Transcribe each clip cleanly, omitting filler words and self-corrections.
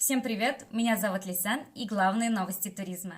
Всем привет! Меня зовут Лисан и главные новости туризма.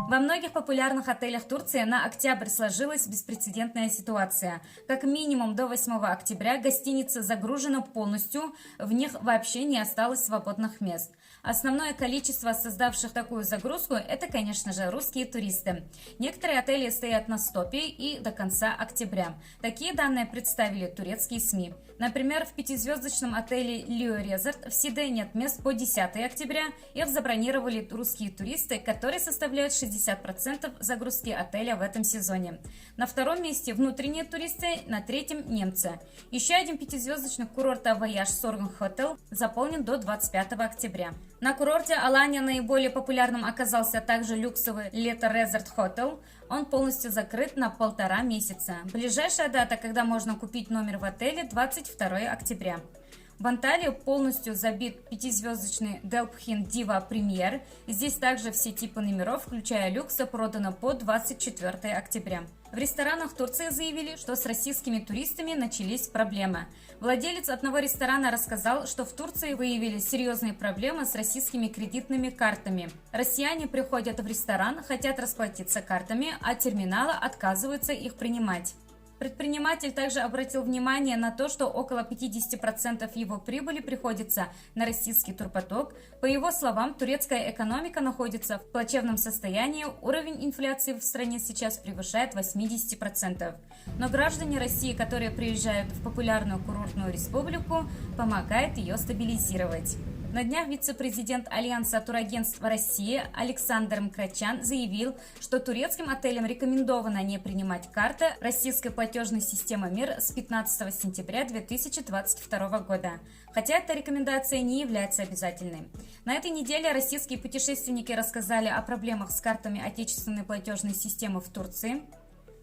Во многих популярных отелях Турции на октябрь сложилась беспрецедентная ситуация. Как минимум до 8 октября гостиницы загружены полностью, в них вообще не осталось свободных мест. Основное количество создавших такую загрузку – это, конечно же, русские туристы. Некоторые отели стоят на стопе и до конца октября. Такие данные представили турецкие СМИ. Например, в пятизвездочном отеле Лио Резорт в Сиде нет мест по 10 октября. Их забронировали русские туристы, которые составляют 60% загрузки отеля в этом сезоне. На втором месте внутренние туристы, на третьем немцы. Еще один пятизвездочный курорт Voyage Sorghum Hotel заполнен до 25 октября. На курорте Алания наиболее популярным оказался также люксовый Лето Резорт Hotel. Он полностью закрыт на 1,5 месяца. Ближайшая дата, когда можно купить номер в отеле, 22 октября. В Анталии полностью забит пятизвездочный Delphin Diva Premier. Здесь также все типы номеров, включая люксы, продано по 24 октября. В ресторанах Турции заявили, что с российскими туристами начались проблемы. Владелец одного ресторана рассказал, что в Турции выявили серьезные проблемы с российскими кредитными картами. Россияне приходят в ресторан, хотят расплатиться картами, а терминалы отказываются их принимать. Предприниматель также обратил внимание на то, что около 50% его прибыли приходится на российский турпоток. По его словам, турецкая экономика находится в плачевном состоянии, уровень инфляции в стране сейчас превышает 80%. Но граждане России, которые приезжают в популярную курортную республику, помогают ее стабилизировать. На днях вице-президент Альянса турагентств России Александр Мкрачан заявил, что турецким отелям рекомендовано не принимать карты российской платежной системы МИР с 15 сентября 2022 года, хотя эта рекомендация не является обязательной. На этой неделе российские путешественники рассказали о проблемах с картами отечественной платежной системы в Турции.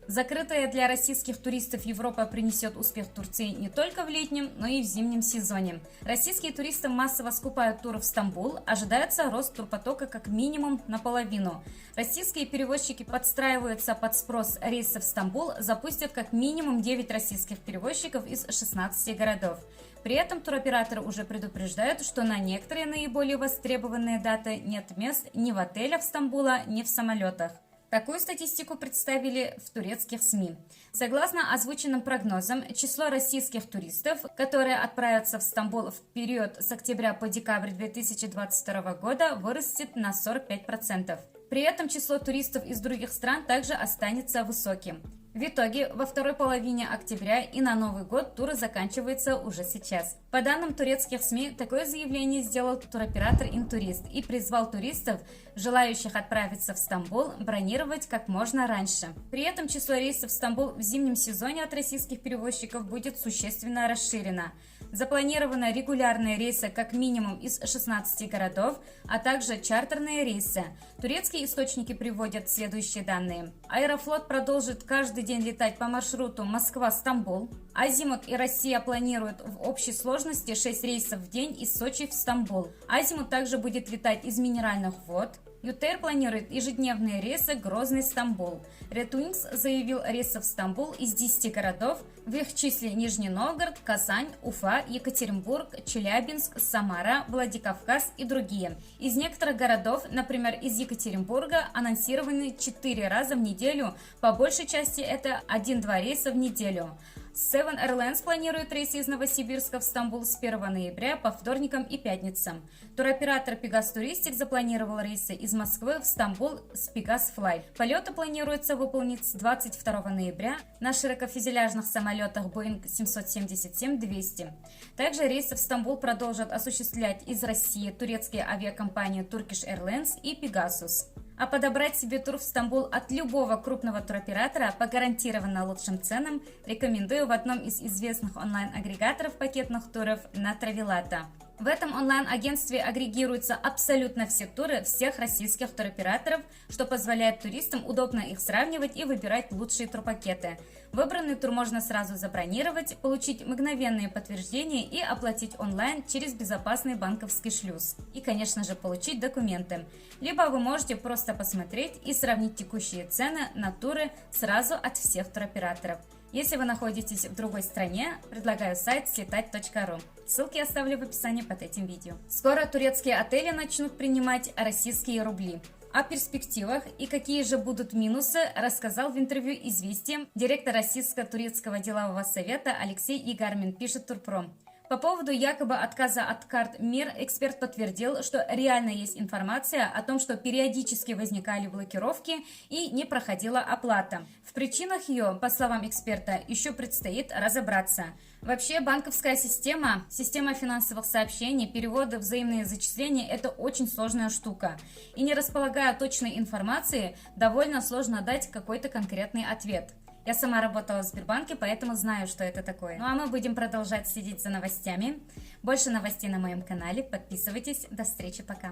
Закрытая для российских туристов Европа принесет успех Турции не только в летнем, но и в зимнем сезоне. Российские туристы массово скупают туры в Стамбул, ожидается рост турпотока как минимум наполовину. Российские перевозчики подстраиваются под спрос рейсов в Стамбул, запустят как минимум 9 российских перевозчиков из 16 городов. При этом туроператоры уже предупреждают, что на некоторые наиболее востребованные даты нет мест ни в отелях Стамбула, ни в самолетах. Такую статистику представили в турецких СМИ. Согласно озвученным прогнозам, число российских туристов, которые отправятся в Стамбул в период с октября по декабрь 2022 года, вырастет на 45%. При этом число туристов из других стран также останется высоким. В итоге, во второй половине октября и на Новый год туры заканчиваются уже сейчас. По данным турецких СМИ, такое заявление сделал туроператор Интурист и призвал туристов, желающих отправиться в Стамбул, бронировать как можно раньше. При этом число рейсов в Стамбул в зимнем сезоне от российских перевозчиков будет существенно расширено. Запланированы регулярные рейсы как минимум из 16 городов, а также чартерные рейсы. Турецкие источники приводят следующие данные. Аэрофлот продолжит каждый день летать по маршруту Москва-Стамбул. Азимут и Россия планируют в общей сложности 6 рейсов в день из Сочи в Стамбул. Азимут также будет летать из Минеральных вод. ЮТР планирует ежедневные рейсы Грозный-Стамбул. Ретуинкс заявил рейсы в Стамбул из 10 городов, в их числе Нижний Новгород, Казань, Уфа, Екатеринбург, Челябинск, Самара, Владикавказ и другие. Из некоторых городов, например, из Екатеринбурга, анонсированы 4 раза в неделю, по большей части это 1-2 рейса в неделю. Seven Airlines планирует рейсы из Новосибирска в Стамбул с 1 ноября по вторникам и пятницам. Туроператор Pegasus Touristic запланировал рейсы из Москвы в Стамбул с Pegasus Fly. Полеты планируется выполнить с 22 ноября на широкофюзеляжных самолетах Boeing 777-200. Также рейсы в Стамбул продолжат осуществлять из России турецкие авиакомпании Turkish Airlines и Pegasus. А подобрать себе тур в Стамбул от любого крупного туроператора по гарантированно лучшим ценам рекомендую в одном из известных онлайн-агрегаторов пакетных туров на Travelata. В этом онлайн-агентстве агрегируются абсолютно все туры всех российских туроператоров, что позволяет туристам удобно их сравнивать и выбирать лучшие турпакеты. Выбранный тур можно сразу забронировать, получить мгновенные подтверждения и оплатить онлайн через безопасный банковский шлюз. И, конечно же, получить документы. Либо вы можете просто посмотреть и сравнить текущие цены на туры сразу от всех туроператоров. Если вы находитесь в другой стране, предлагаю сайт слетать.ру. Ссылки оставлю в описании под этим видео. Скоро турецкие отели начнут принимать российские рубли. О перспективах и какие же будут минусы рассказал в интервью «Известиям» директор Российско-турецкого делового совета Алексей Игармин, пишет Турпром. По поводу якобы отказа от карт МИР эксперт подтвердил, что реально есть информация о том, что периодически возникали блокировки и не проходила оплата. В причинах ее, по словам эксперта, еще предстоит разобраться. Вообще банковская система финансовых сообщений, переводы, взаимные зачисления – это очень сложная штука. И не располагая точной информацией, довольно сложно дать какой-то конкретный ответ. Я сама работала в Сбербанке, поэтому знаю, что это такое. Ну а мы будем продолжать следить за новостями. Больше новостей на моем канале. Подписывайтесь. До встречи, пока.